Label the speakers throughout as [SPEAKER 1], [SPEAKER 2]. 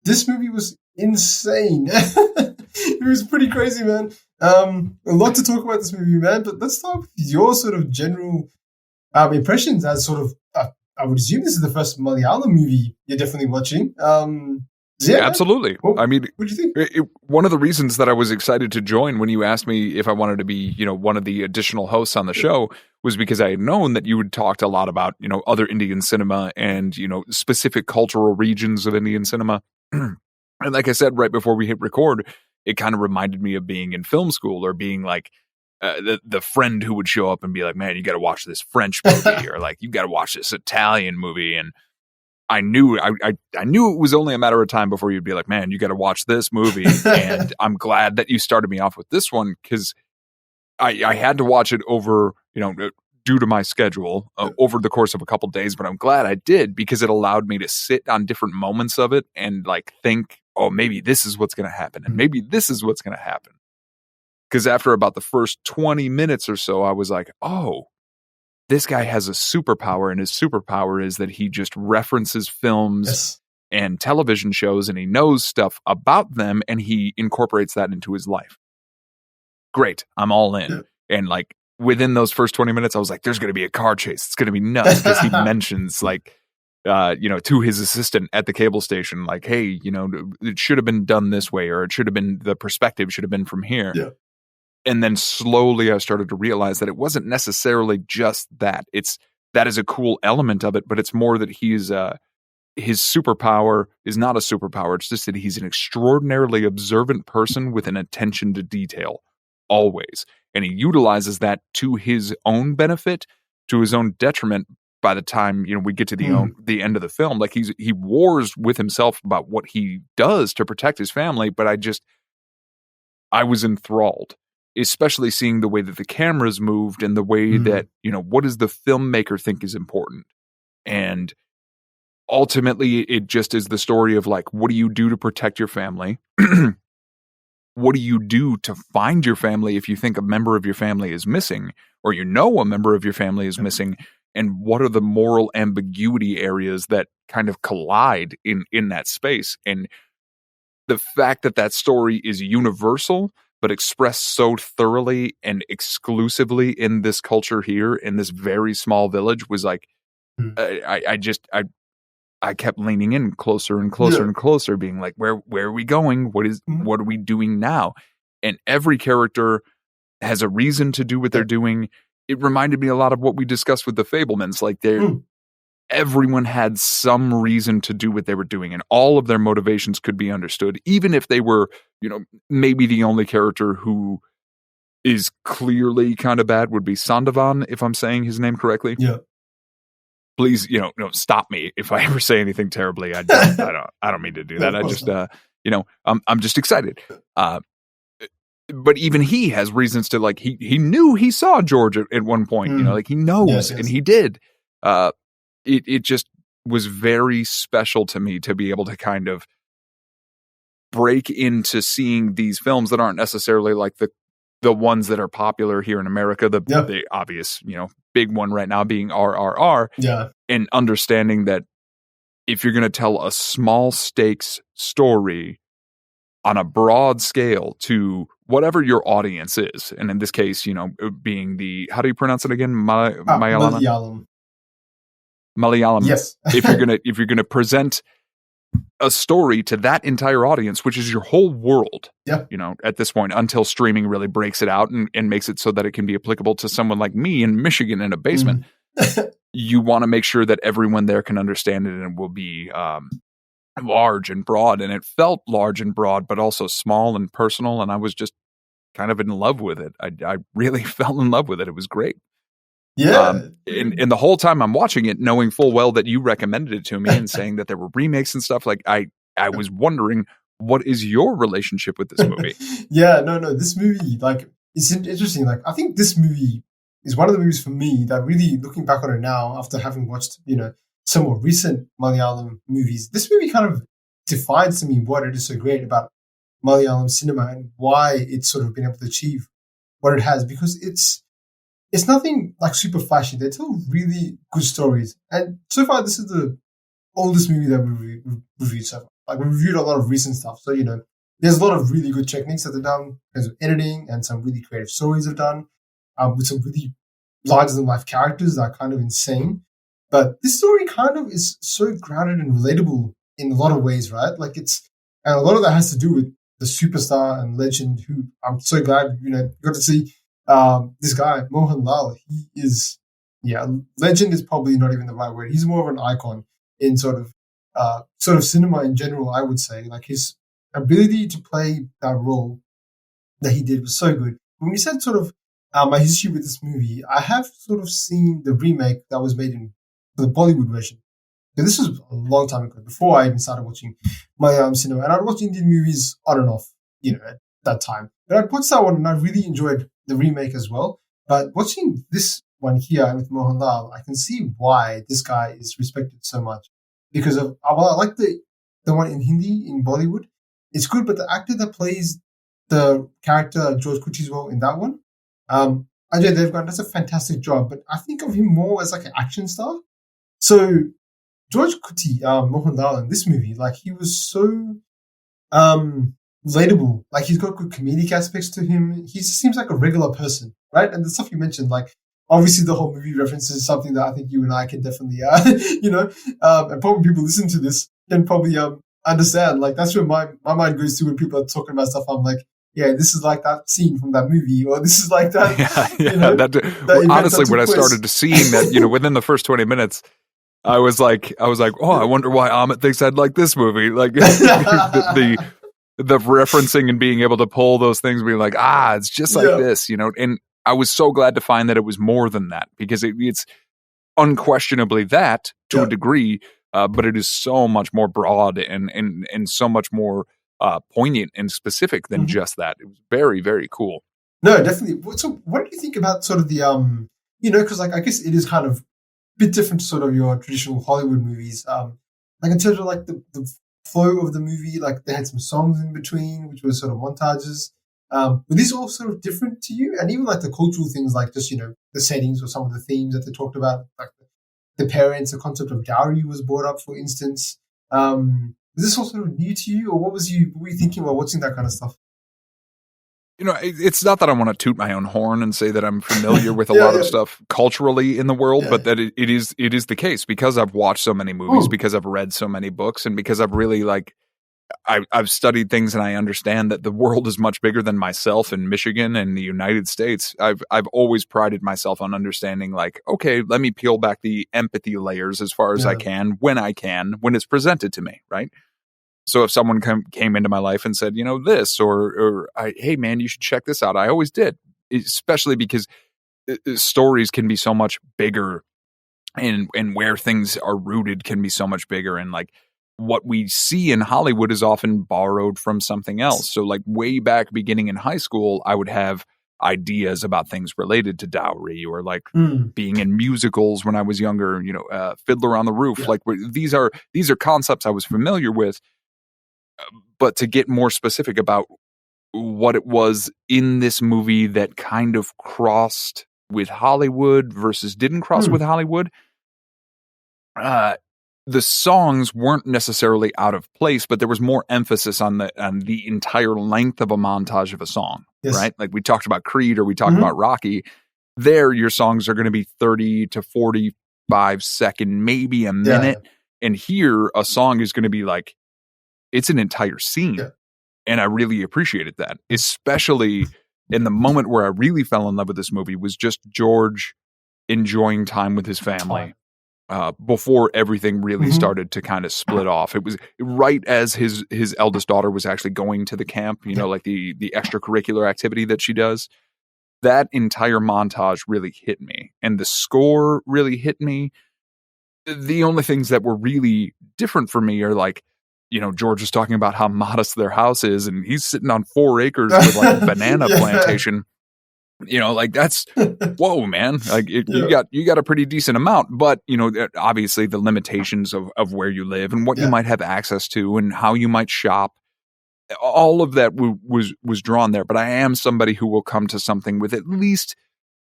[SPEAKER 1] this movie was insane. It was pretty crazy, man. A lot to talk about this movie, man. But let's start with your sort of general impressions as sort of. I would assume this is the first Malayalam movie you're definitely watching. Yeah,
[SPEAKER 2] absolutely. I mean,
[SPEAKER 1] what do you think?
[SPEAKER 2] One of the reasons that I was excited to join when you asked me if I wanted to be, one of the additional hosts on the show was because I had known that you had talked a lot about, other Indian cinema and, specific cultural regions of Indian cinema. And like I said, right before we hit record, it kind of reminded me of being in film school or being like the friend who would show up and be like, man, you got to watch this French movie or like, you got to watch this Italian movie. And I knew it was only a matter of time before you'd be like, man, you got to watch this movie. And I'm glad that you started me off with this one because I had to watch it over, due to my schedule over the course of a couple days. But I'm glad I did because it allowed me to sit on different moments of it and like think, oh, maybe this is what's going to happen. And maybe this is what's going to happen. Because after about the first 20 minutes or so, I was like, oh, this guy has a superpower, and his superpower is that he just references films and television shows, and he knows stuff about them, and he incorporates that into his life. Great. I'm all in. And like within those first 20 minutes, I was like, there's going to be a car chase. It's going to be nuts because he mentions like, to his assistant at the cable station, like, hey, it should have been done this way, or it should have been, the perspective should have been from here. Yeah. And then slowly I started to realize that it wasn't necessarily just that. That is a cool element of it, but it's more that his superpower is not a superpower. It's just that he's an extraordinarily observant person with an attention to detail always. And he utilizes that to his own benefit, to his own detriment by the time, we get to the end of the film. Like he wars with himself about what he does to protect his family, but I was enthralled. Especially seeing the way that the cameras moved and the way that, what does the filmmaker think is important? And ultimately, it just is the story of like, what do you do to protect your family? What do you do to find your family if you think a member of your family is missing, or a member of your family is missing? And what are the moral ambiguity areas that kind of collide in that space? And the fact that story is universal, but expressed so thoroughly and exclusively in this culture here, in this very small village, was like, I kept leaning in closer and closer and closer, being like, where are we going? What are we doing now? And every character has a reason to do what they're doing. It reminded me a lot of what we discussed with the Fablemans. Like everyone had some reason to do what they were doing, and all of their motivations could be understood, even if they were, maybe the only character who is clearly kind of bad would be Sandovan, if I'm saying his name correctly. Yeah. Please, stop me if I ever say anything terribly. I don't mean to do that. I just, I'm just excited. But even he has reasons to like. He knew he saw George at one point. Like he knows, and he did. It just was very special to me to be able to kind of break into seeing these films that aren't necessarily like the ones that are popular here in America. The obvious, big one right now being RRR. Yeah. And understanding that if you're going to tell a small stakes story on a broad scale to whatever your audience is, and in this case, being how do you pronounce it again? Malayalam. Malayalam. Yes. if you're gonna present a story to that entire audience, which is your whole world, at this point, until streaming really breaks it out and makes it so that it can be applicable to someone like me in Michigan in a basement, you want to make sure that everyone there can understand it, and it will be large and broad. And it felt large and broad, but also small and personal. And I was just kind of in love with it. I really fell in love with it. It was great. Yeah. And the whole time I'm watching it, knowing full well that you recommended it to me and saying that there were remakes and stuff, like I was wondering, what is your relationship with this movie?
[SPEAKER 1] No, this movie, like, it's interesting. Like, I think this movie is one of the movies for me that really, looking back on it now, after having watched, some more recent Malayalam movies, this movie kind of defines to me what it is so great about Malayalam cinema and why it's sort of been able to achieve what it has, because it's nothing like super flashy. They tell really good stories. And so far, this is the oldest movie that we've reviewed so far. like we reviewed a lot of recent stuff. So, there's a lot of really good techniques that they've done in terms of editing, and some really creative stories they've done, with some really larger than life characters that are kind of insane. But this story kind of is so grounded and relatable in a lot of ways, right? And a lot of that has to do with the superstar and legend who I'm so glad, got to see, this guy, Mohan Lal. He is, legend is probably not even the right word. He's more of an icon in sort of cinema in general, I would say. Like, his ability to play that role that he did was so good. When you said sort of my history with this movie, I have sort of seen the remake that was made in the Bollywood version. So this was a long time ago, before I even started watching Malayalam cinema. And I'd watched Indian movies on and off, at that time. But I'd watched that one and I really enjoyed the remake as well. But watching this one here with Mohanlal, I can see why this guy is respected so much. Because of, well, I like the one in Hindi, in Bollywood. It's good, but the actor that plays the character, George Kutty's role in that one, Ajay Devgan, does a fantastic job. But I think of him more as like an action star. So George Kutty, Mohanlal, in this movie, like, he was so relatable. Like, he's got good comedic aspects to him. He just seems like a regular person, right? And the stuff you mentioned, like, obviously the whole movie references something that I think you and I can definitely, and probably people listen to this can probably understand. Like, that's where my mind goes to when people are talking about stuff. I'm like, yeah, this is like that scene from that movie, or this is like that.
[SPEAKER 2] Honestly, when I started seeing that, within the first 20 minutes, I was like, oh, I wonder why Amit thinks I'd like this movie. Like, the referencing and being able to pull those things, being like, it's just like this, And I was so glad to find that it was more than that, because it's unquestionably that to a degree, but it is so much more broad and so much more poignant and specific than just that. It was very, very cool.
[SPEAKER 1] No, definitely. So what do you think about sort of the, because like, I guess it is kind of bit different to sort of your traditional Hollywood movies. Like, in terms of like the flow of the movie, like they had some songs in between, which were sort of montages. Were these all sort of different to you? And even like the cultural things, like just, the settings or some of the themes that they talked about, like the parents, the concept of dowry was brought up, for instance. Was this all sort of new to you, or what were you thinking while watching that kind of stuff?
[SPEAKER 2] It's not that I want to toot my own horn and say that I'm familiar with a lot of stuff culturally in the world, but that it is the case, because I've watched so many movies, because I've read so many books, and because I've really I've studied things, and I understand that the world is much bigger than myself in Michigan and the United States. I've always prided myself on understanding, like, okay, let me peel back the empathy layers as far as I can, when it's presented to me, right? So if someone came into my life and said, this, or hey, man, you should check this out, I always did, especially because stories can be so much bigger, and where things are rooted can be so much bigger. And like, what we see in Hollywood is often borrowed from something else. So like, way back beginning in high school, I would have ideas about things related to dowry, or like being in musicals when I was younger, Fiddler on the Roof. Yeah. Like, these are concepts I was familiar with. But to get more specific about what it was in this movie that kind of crossed with Hollywood versus didn't cross with Hollywood, the songs weren't necessarily out of place, but there was more emphasis on the entire length of a montage of a song, right? Like, we talked about Creed, or we talked about Rocky. There, your songs are going to be 30 to 45 second, maybe a minute. And here, a song is going to be like, it's an entire scene. And I really appreciated that, especially in the moment where I really fell in love with this movie was just George enjoying time with his family before everything really started to kind of split off. It was right as his eldest daughter was actually going to the camp, like the extracurricular activity that she does. That entire montage really hit me, and the score really hit me. The only things that were really different for me are like, George was talking about how modest their house is, and he's sitting on 4 acres with like a banana plantation. Like, that's whoa, man. Like, you got a pretty decent amount, but obviously the limitations of where you live and what you might have access to and how you might shop. All of that was drawn there. But I am somebody who will come to something with at least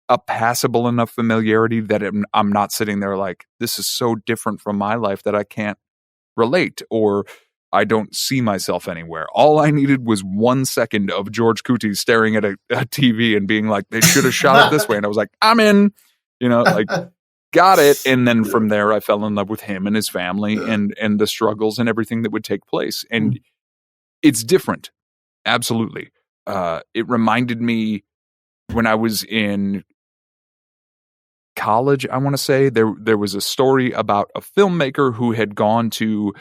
[SPEAKER 2] a passable enough familiarity that I'm not sitting there like, this is so different from my life that I can't relate, or I don't see myself anywhere. All I needed was 1 second of George Clooney staring at a TV and being like, they should have shot it this way. And I was like, I'm in, like, got it. And then from there, I fell in love with him and his family and the struggles and everything that would take place. And it's different. Absolutely. It reminded me when I was in college, I want to say, there was a story about a filmmaker who had gone to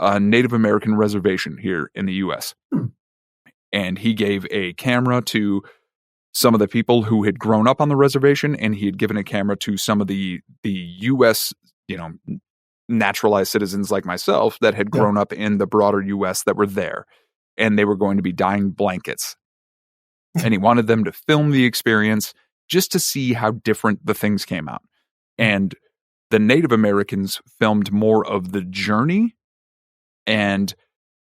[SPEAKER 2] a Native American reservation here in the U.S. And he gave a camera to some of the people who had grown up on the reservation, and he had given a camera to some of the U.S., naturalized citizens like myself that had grown up in the broader U.S. that were there, and they were going to be dyeing blankets. And he wanted them to film the experience just to see how different the things came out. And the Native Americans filmed more of the journey, and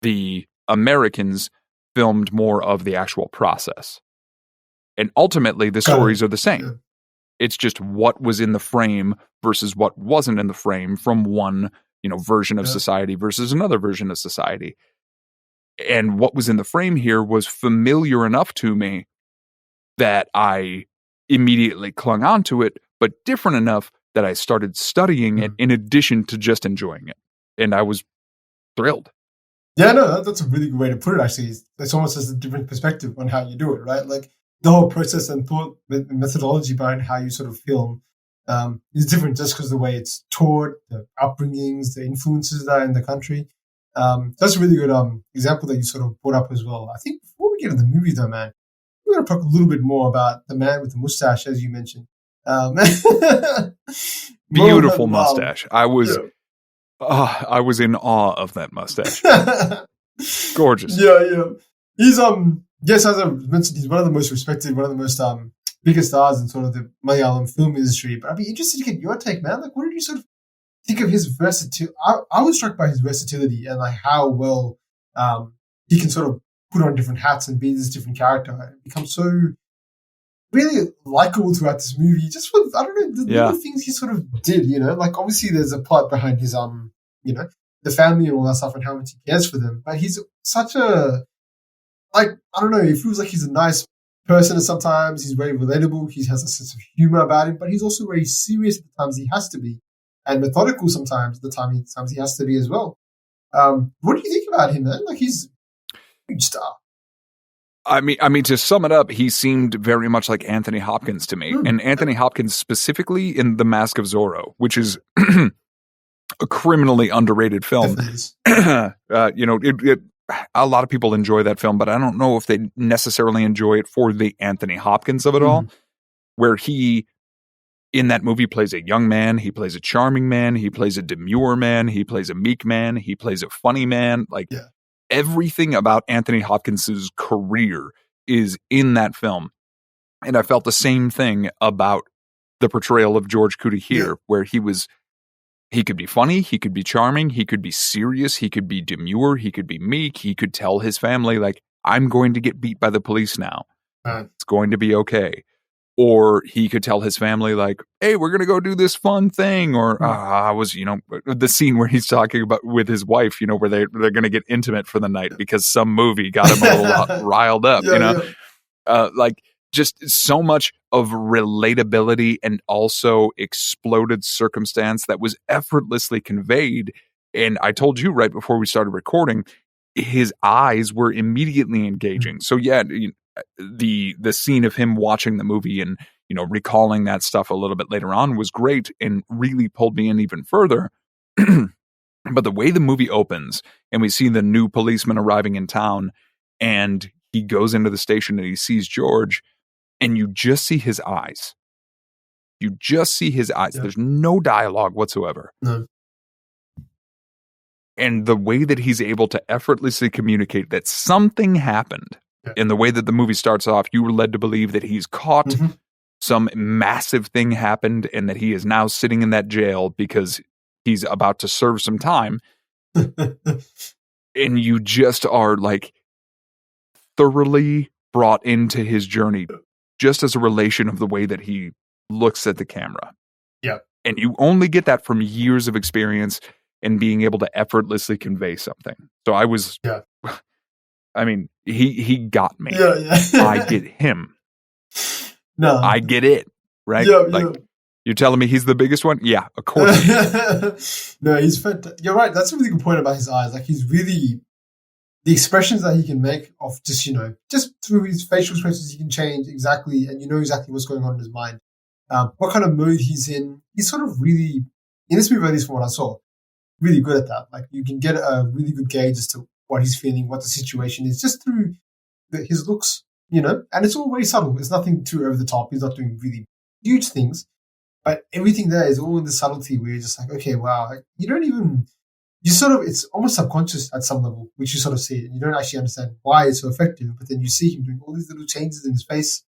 [SPEAKER 2] the Americans filmed more of the actual process. And ultimately, the stories are the same. Yeah. It's just what was in the frame versus what wasn't in the frame from one, version of society versus another version of society. And what was in the frame here was familiar enough to me that I immediately clung onto it, but different enough that I started studying it in addition to just enjoying it. And I was thrilled.
[SPEAKER 1] Yeah, no, that's a really good way to put it, actually. It's almost as a different perspective on how you do it, right? Like, the whole process and thought methodology behind how you sort of film is different just because the way it's taught, the upbringings, the influences that are in the country. That's a really good example that you sort of brought up as well. I think before we get to the movie, though, man, we're going to talk a little bit more about the man with the mustache, as you mentioned.
[SPEAKER 2] Beautiful mustache. I was in awe of that mustache. Gorgeous.
[SPEAKER 1] Yeah. He's yes, as I mentioned, he's one of the most respected, one of the most biggest stars in sort of the Malayalam film industry. But I'd be interested to get your take, man. Like, what did you sort of think of his versatility? I was struck by his versatility and like how well he can sort of put on different hats and be this different character. It becomes so really likable throughout this movie. Just for, I don't know, the little things he sort of did, like obviously there's a plot behind his the family and all that stuff and how much he cares for them. But he's such a, like, I don't know, it feels like he's a nice person sometimes. He's very relatable. He has a sense of humor about him, but he's also very serious at the times he has to be, and methodical sometimes the times he has to be as well. What do you think about him, man? Like, he's a huge star.
[SPEAKER 2] I mean, to sum it up, he seemed very much like Anthony Hopkins to me, and Anthony Hopkins specifically in The Mask of Zorro, which is a criminally underrated film. A lot of people enjoy that film, but I don't know if they necessarily enjoy it for the Anthony Hopkins of it all, where he, in that movie, plays a young man, he plays a charming man, he plays a demure man, he plays a meek man, he plays a funny man. Everything about Anthony Hopkins' career is in that film. And I felt the same thing about the portrayal of George Clooney here, where he could be funny, he could be charming, he could be serious, he could be demure, he could be meek, he could tell his family, like, I'm going to get beat by the police now. It's going to be okay. Or he could tell his family, like, hey, we're going to go do this fun thing. Or I was, the scene where he's talking about with his wife, where they're going to get intimate for the night because some movie got him a little riled up, like, just so much of relatability and also exploded circumstance that was effortlessly conveyed. And I told you right before we started recording, his eyes were immediately engaging. So the scene of him watching the movie and, recalling that stuff a little bit later on was great and really pulled me in even further. But the way the movie opens and we see the new policeman arriving in town and he goes into the station and he sees George, and you just see his eyes. You just see his eyes. Yeah. There's no dialogue whatsoever.
[SPEAKER 1] No.
[SPEAKER 2] And the way that he's able to effortlessly communicate that something happened, in the way that the movie starts off, you were led to believe that he's caught, some massive thing happened, and that he is now sitting in that jail because he's about to serve some time. And you just are like thoroughly brought into his journey just as a relation of the way that he looks at the camera.
[SPEAKER 1] Yeah.
[SPEAKER 2] And you only get that from years of experience and being able to effortlessly convey something. So I was, I mean, he got me. I get him.
[SPEAKER 1] No,
[SPEAKER 2] I get it. Right? You're telling me he's the biggest one? Yeah, of course.
[SPEAKER 1] No, he's fantastic. You're right. That's a really good point about his eyes. Like, he's really, the expressions that he can make of just, just through his facial expressions, he can change exactly, and you know exactly what's going on in his mind. What kind of mood he's in. He's sort of really, in this movie, at least from what I saw, really good at that. Like, you can get a really good gauge as to what he's feeling, what the situation is, just through his looks, and it's all very subtle. It's nothing too over the top. He's not doing really huge things, but everything there is all in the subtlety where you're just like, okay, wow, like, it's almost subconscious at some level, which you sort of see it. You don't actually understand why it's so effective, but then you see him doing all these little changes in his face.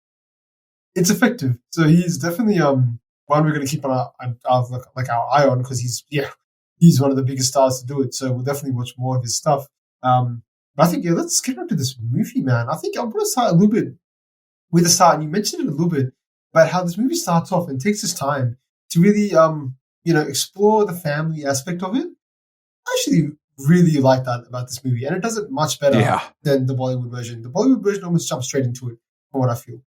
[SPEAKER 1] It's effective. So he's definitely one we're going to keep our eye on, because he's one of the biggest stars to do it. So we'll definitely watch more of his stuff. But I think, let's get into this movie, man. I think I want to start a little bit with the start, and you mentioned it a little bit about how this movie starts off and takes its time to really, explore the family aspect of it. I actually really like that about this movie, and it does it much better than the Bollywood version. The Bollywood version almost jumps straight into it, from what I feel.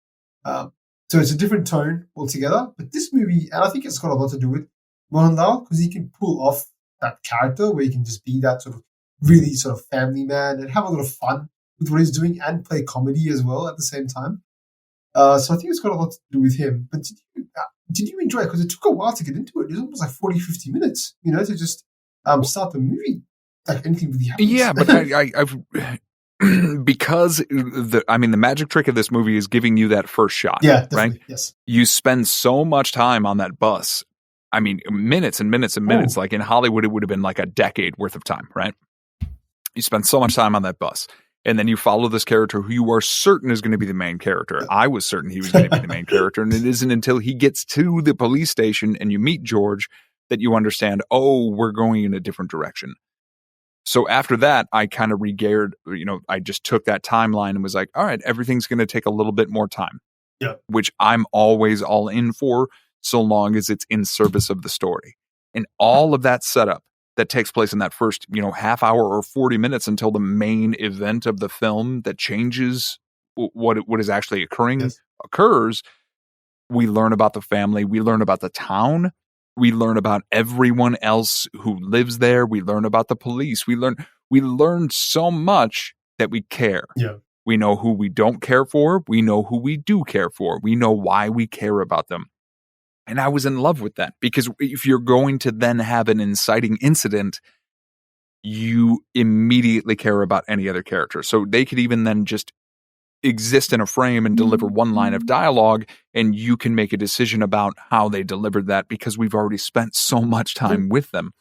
[SPEAKER 1] So it's a different tone altogether. But this movie, and I think it's got a lot to do with Mohan Lal, because he can pull off that character where he can just be that sort of really sort of family man and have a lot of fun with what he's doing and play comedy as well at the same time. So I think it's got a lot to do with him. But did you enjoy it? Because it took a while to get into it. It was almost like 40, 50 minutes, to just start the movie. Like, anything really happens.
[SPEAKER 2] Yeah, but I've because the magic trick of this movie is giving you that first shot.
[SPEAKER 1] Yeah, definitely,
[SPEAKER 2] right?
[SPEAKER 1] Yes.
[SPEAKER 2] You spend so much time on that bus. I mean, minutes and minutes and minutes. Like, in Hollywood, it would have been like a decade worth of time, right? You spend so much time on that bus. And then you follow this character who you are certain is going to be the main character. I was certain he was going to be the main character. And it isn't until he gets to the police station and you meet George that you understand, we're going in a different direction. So after that, I kind of regeared, I just took that timeline and was like, all right, everything's going to take a little bit more time.
[SPEAKER 1] Yeah.
[SPEAKER 2] Which I'm always all in for, so long as it's in service of the story. And all of that setup that takes place in that first, half hour or 40 minutes until the main event of the film that changes what is actually occurring occurs. We learn about the family. We learn about the town. We learn about everyone else who lives there. We learn about the police. We learn so much that we care.
[SPEAKER 1] Yeah.
[SPEAKER 2] We know who we don't care for. We know who we do care for. We know why we care about them. And I was in love with that, because if you're going to then have an inciting incident, you immediately care about any other character. So they could even then just exist in a frame and deliver one line of dialogue, and you can make a decision about how they delivered that, because we've already spent so much time with them.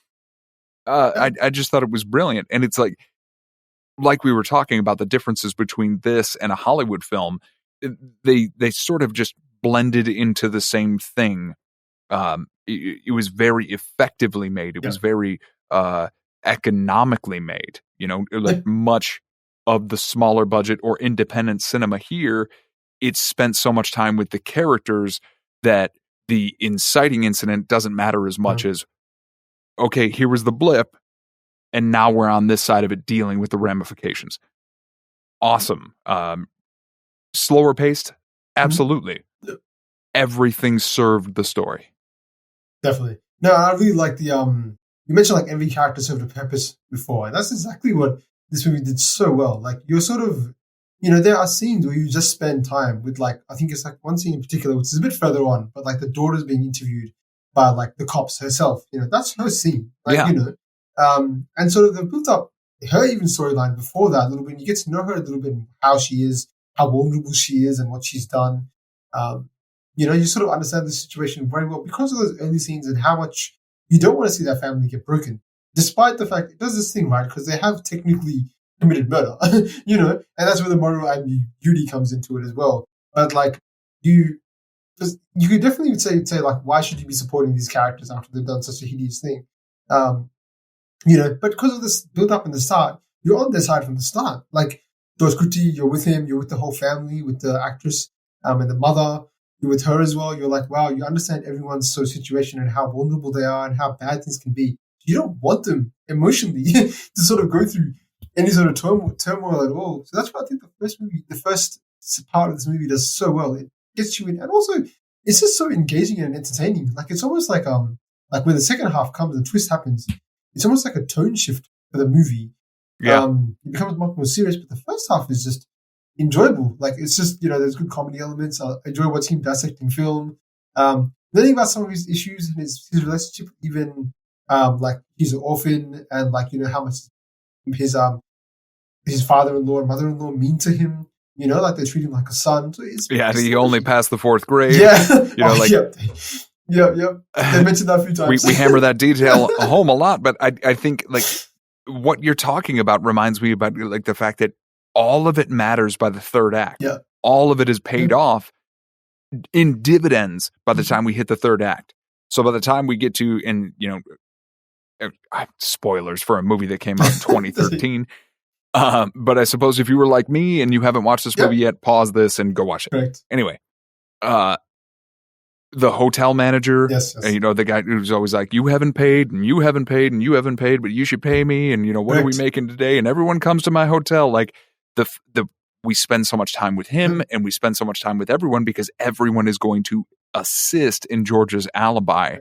[SPEAKER 2] I just thought it was brilliant. And it's like we were talking about the differences between this and a Hollywood film. They sort of just blended into the same thing. It was very effectively made. It was very economically made. Like much of the smaller budget or independent cinema here, it spent so much time with the characters that the inciting incident doesn't matter as much as, okay, here was the blip, and now we're on this side of it dealing with the ramifications. Awesome. Slower paced? Absolutely. Everything served the story. Definitely.
[SPEAKER 1] No, I really like the you mentioned like every character served a purpose before, and that's exactly what this movie did so well. Like, you're sort of, there are scenes where you just spend time with, like, I think it's like one scene in particular, which is a bit further on, but like the daughter's being interviewed by like the cops herself. That's her scene. Like, and sort of they've built up her even storyline before that a little bit. You get to know her a little bit, how she is, how vulnerable she is, and what she's done. You sort of understand the situation very well because of those early scenes and how much you don't want to see that family get broken, despite the fact it does this thing, right? Because they have technically committed murder, and that's where the moral ambiguity comes into it as well. But like, you could definitely say like, why should you be supporting these characters after they've done such a hideous thing? But because of this build up in the start, you're on their side from the start. Like, Doskruti, you're with him, you're with the whole family, with the actress and the mother. You're with her as well. You're like, wow, you understand everyone's sort of situation and how vulnerable they are and how bad things can be. you don't want them emotionally to sort of go through any sort of turmoil at all. So that's what I think the first part of this movie does so well. It gets you in, and also it's just so engaging and entertaining. Like it's almost like when the second half comes, the twist happens. It's almost like a tone shift for the movie.
[SPEAKER 2] Yeah.
[SPEAKER 1] It becomes much more serious, but the first half is just enjoyable. Like it's just, there's good comedy elements. I enjoy watching him dissecting film. Learning about some of his issues and his relationship, even like he's an orphan, and like how much his father-in-law and mother-in-law mean to him. Like they treat him like a son. So
[SPEAKER 2] he only passed the 4th grade.
[SPEAKER 1] Yeah. Yep. They mentioned that a few times.
[SPEAKER 2] we hammer that detail home a lot, but I think like what you're talking about reminds me about like the fact that all of it matters by the third act.
[SPEAKER 1] Yeah.
[SPEAKER 2] All of it is paid off in dividends by the time we hit the third act. So by the time we get to, and spoilers for a movie that came out in 2013. But I suppose if you were like me and you haven't watched this movie yet, pause this and go watch it.
[SPEAKER 1] Correct.
[SPEAKER 2] Anyway, the hotel manager,
[SPEAKER 1] yes.
[SPEAKER 2] And, the guy who's always like, you haven't paid and you haven't paid and you haven't paid, but you should pay me. And, what are we making today? And everyone comes to my hotel. Like we spend so much time with him and we spend so much time with everyone because everyone is going to assist in George's alibi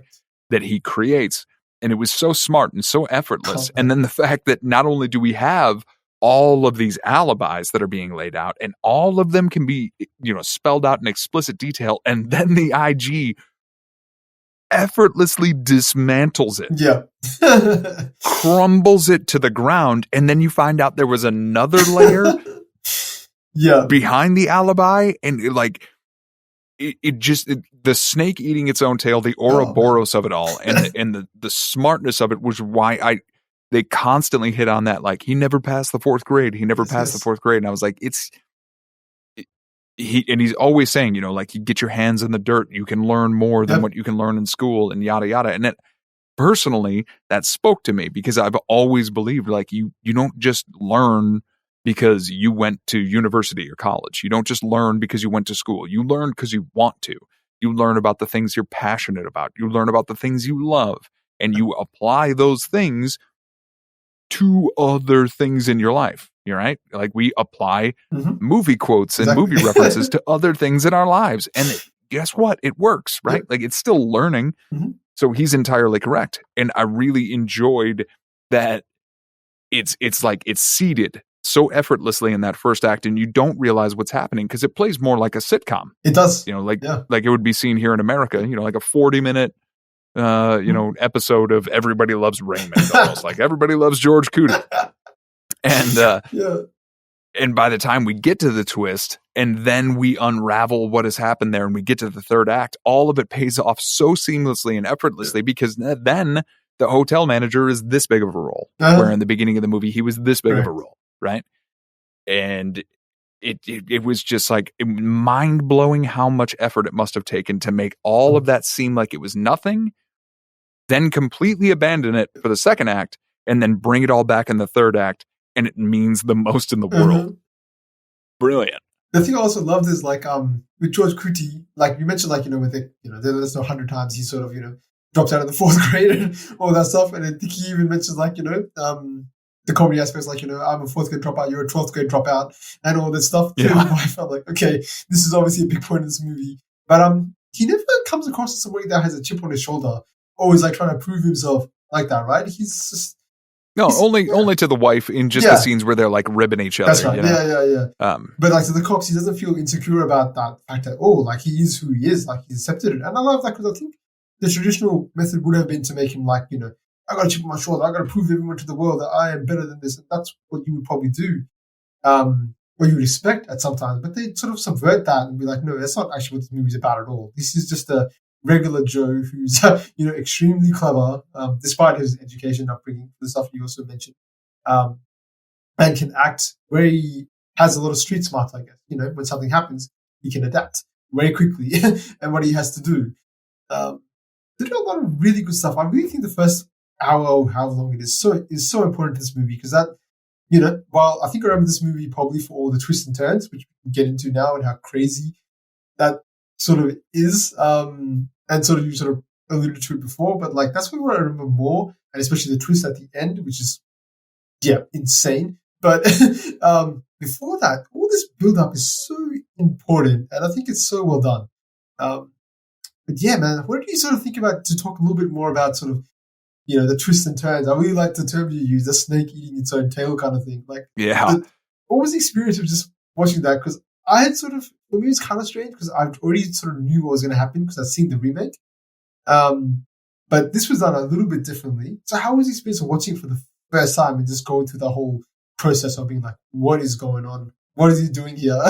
[SPEAKER 2] that he creates. And it was so smart and so effortless. And then the fact that not only do we have all of these alibis that are being laid out, and all of them can be, spelled out in explicit detail, and then the IG effortlessly dismantles it.
[SPEAKER 1] Yeah.
[SPEAKER 2] Crumbles it to the ground, and then you find out there was another layer behind the alibi, and the snake eating its own tail, the Ouroboros of it all, and the smartness of it was why they constantly hit on that, like, he never passed the 4th grade. He never passed the 4th grade. And I was like, he's always saying, like, you get your hands in the dirt, you can learn more than what you can learn in school, and yada, yada. And personally, that spoke to me because I've always believed, like, you don't just learn because you went to university or college. You don't just learn because you went to school. You learn because you want to. You learn about the things you're passionate about. You learn about the things you love, and you apply those things to other things in your life. You're right. Like we apply movie quotes and movie references to other things in our lives. And guess what? It works, right? Like it's still learning. So he's entirely correct. And I really enjoyed that it's like it's seeded so effortlessly in that first act, and you don't realize what's happening because it plays more like a sitcom.
[SPEAKER 1] It does.
[SPEAKER 2] Like it would be seen here in America, like a 40-minute episode of Everybody Loves Raymond, almost like Everybody Loves George Clooney. And and by the time we get to the twist and then we unravel what has happened there and we get to the third act, all of it pays off so seamlessly and effortlessly because then the hotel manager is this big of a role, where in the beginning of the movie he was this big of a role, right? And it was just like mind-blowing how much effort it must have taken to make all of that seem like it was nothing, then completely abandon it for the second act, and then bring it all back in the third act, and it means the most in the world. Brilliant.
[SPEAKER 1] The thing I also loved is like with George Clooney, like you mentioned, like when they there's 100 times he sort of drops out of the 4th grade and all that stuff, and I think he even mentions like the comedy aspects, like I'm a 4th grade dropout, you're a 12th grade dropout, and all this stuff. Yeah. I felt like, okay, this is obviously a big point in this movie, but he never comes across as somebody that has a chip on his shoulder, always like trying to prove himself like that, right? He's just
[SPEAKER 2] only to the wife in just the scenes where they're like ribbing each other.
[SPEAKER 1] That's right. Yeah. But like to the cops, he doesn't feel insecure about that fact that like he is who he is, like he's accepted it, and I love that because I think the traditional method would have been to make him like I got a chip on my shoulder. I got to prove everyone to the world that I am better than this. And that's what you would probably do, what you would expect at some times. But they sort of subvert that and be like, no, that's not actually what this movie's about at all. This is just a regular Joe who's, extremely clever, despite his education upbringing, the stuff you also mentioned, and can act where he has a lot of street smarts, I guess. When something happens, he can adapt very quickly and what he has to do. They do a lot of really good stuff. I really think the first hour or however long it is so important to this movie because that, while I think I remember this movie probably for all the twists and turns, which we can get into now and how crazy that sort of is, and sort of you sort of alluded to it before, but like that's what I remember more, and especially the twist at the end, which is insane. But before that, all this build-up is so important, and I think it's so well done. But yeah, man, what did you sort of think about, to talk a little bit more about sort of, the twists and turns? I really like the term you use, the snake eating its own tail kind of thing. Like, what was the experience of just watching that? Because I had sort of, for me, it was kind of strange because I already sort of knew what was going to happen because I'd seen the remake. But this was done a little bit differently. So how was the experience of watching it for the first time and just going through the whole process of being like, what is going on? What is he doing here?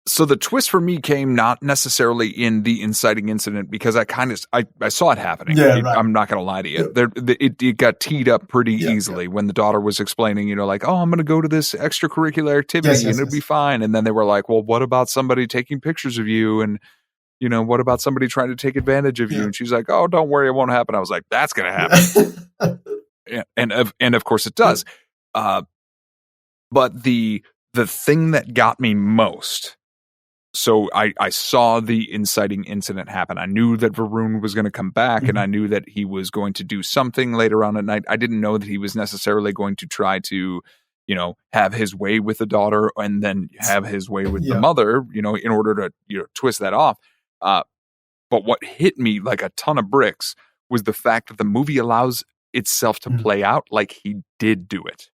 [SPEAKER 2] So the twist for me came not necessarily in the inciting incident, because I saw it happening.
[SPEAKER 1] Yeah, right.
[SPEAKER 2] I'm not going to lie to you. It got teed up pretty easily when the daughter was explaining, like, oh, I'm going to go to this extracurricular activity and it'll be fine. And then they were like, well, what about somebody taking pictures of you? And, what about somebody trying to take advantage of you? And she's like, oh, don't worry, it won't happen. I was like, that's going to happen. And of course it does. But the thing that got me most, so I saw the inciting incident happen. I knew that Varun was going to come back, and I knew that he was going to do something later on at night. I didn't know that he was necessarily going to try to, have his way with the daughter and then have his way with the mother, in order to, twist that off. But what hit me like a ton of bricks was the fact that the movie allows itself to play out like he did do it.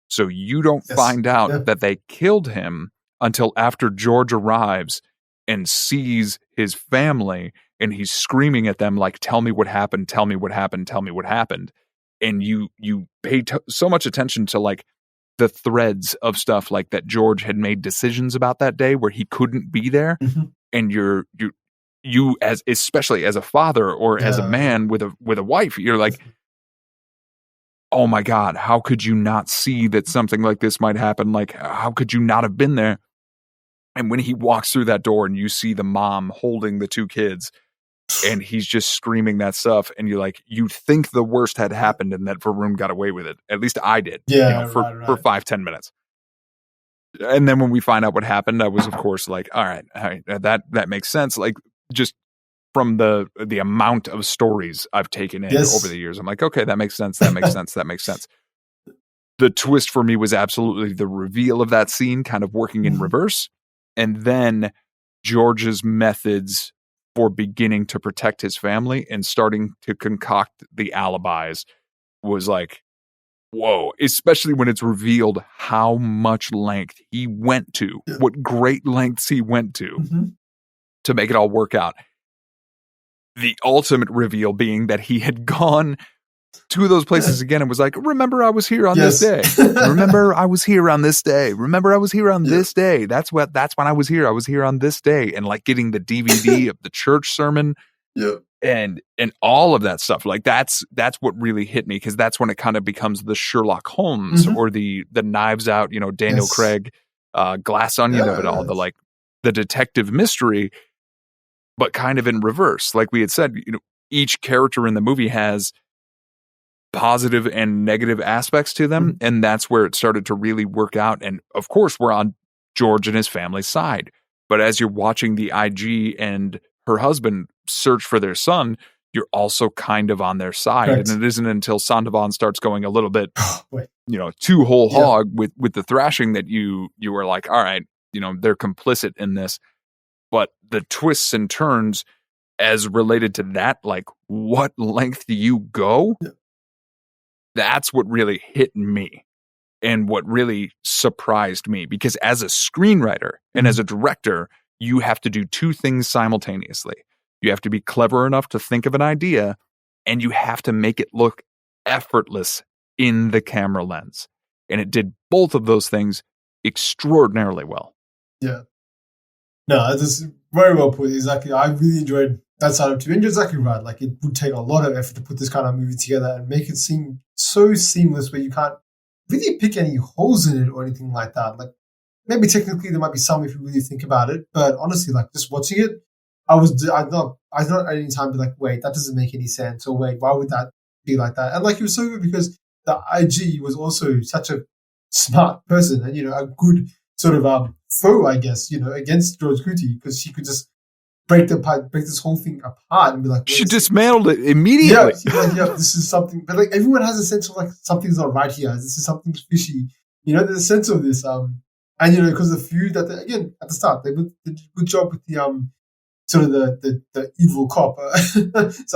[SPEAKER 2] So you don't find out that they killed him until after George arrives and sees his family, and he's screaming at them like, tell me what happened, tell me what happened, tell me what happened. And you pay so much attention to like the threads of stuff like that George had made decisions about that day where he couldn't be there. And you as, especially as a father or as a man with a wife, you're like, oh my God, how could you not see that something like this might happen? Like, how could you not have been there? And when he walks through that door and you see the mom holding the two kids and he's just screaming that stuff, and you're like, you think the worst had happened and that Varun got away with it. At least I did, for 5-10 minutes. And then when we find out what happened, I was, of course, like, all right, that makes sense. Like, just from the amount of stories I've taken in over the years, I'm like, okay, that makes sense. That makes sense. That makes sense. The twist for me was absolutely the reveal of that scene kind of working in reverse. And then George's methods for beginning to protect his family and starting to concoct the alibis was like, whoa, especially when it's revealed how much length he went to, what great lengths he went to make it all work out. The ultimate reveal being that he had gone to those places again and was like, remember I was here on this day. Remember I was here on this day. Remember I was here on this day. That's when I was here. I was here on this day. And like getting the DVD of the church sermon and all of that stuff. Like that's what really hit me, because that's when it kind of becomes the Sherlock Holmes or the Knives Out, Daniel Craig, Glass Onion of it all, the detective mystery, but kind of in reverse. Like we had said, each character in the movie has positive and negative aspects to them. And that's where it started to really work out. And of course, we're on George and his family's side. But as you're watching the IG and her husband search for their son, you're also kind of on their side. Correct. And it isn't until Sandoval starts going a little bit, too whole hog with the thrashing that you were like, all right, they're complicit in this. But the twists and turns as related to that, like what length do you go? That's what really hit me and what really surprised me, because as a screenwriter and as a director, you have to do two things simultaneously. You have to be clever enough to think of an idea, and you have to make it look effortless in the camera lens. And it did both of those things extraordinarily well.
[SPEAKER 1] Yeah. No, that's very well put. Exactly. I really enjoyed that side of it too. And you're exactly right. Like, it would take a lot of effort to put this kind of movie together and make it seem so seamless where you can't really pick any holes in it or anything like that. Like, maybe technically there might be some if you really think about it, but honestly, like, just watching it, I'd not at any time be like, wait, that doesn't make any sense, or wait, why would that be like that? And like, it was so good because the IG was also such a smart person and, a good sort of foe, I guess, against George Clooney, because she could just break this whole thing apart and be like,
[SPEAKER 2] she dismantled it immediately.
[SPEAKER 1] Yeah, like, yeah, this is something, but like everyone has a sense of like something's not right here. This is something fishy. There's a sense of this. And because the feud that again at the start they did a good job with the sort of the evil cop. What was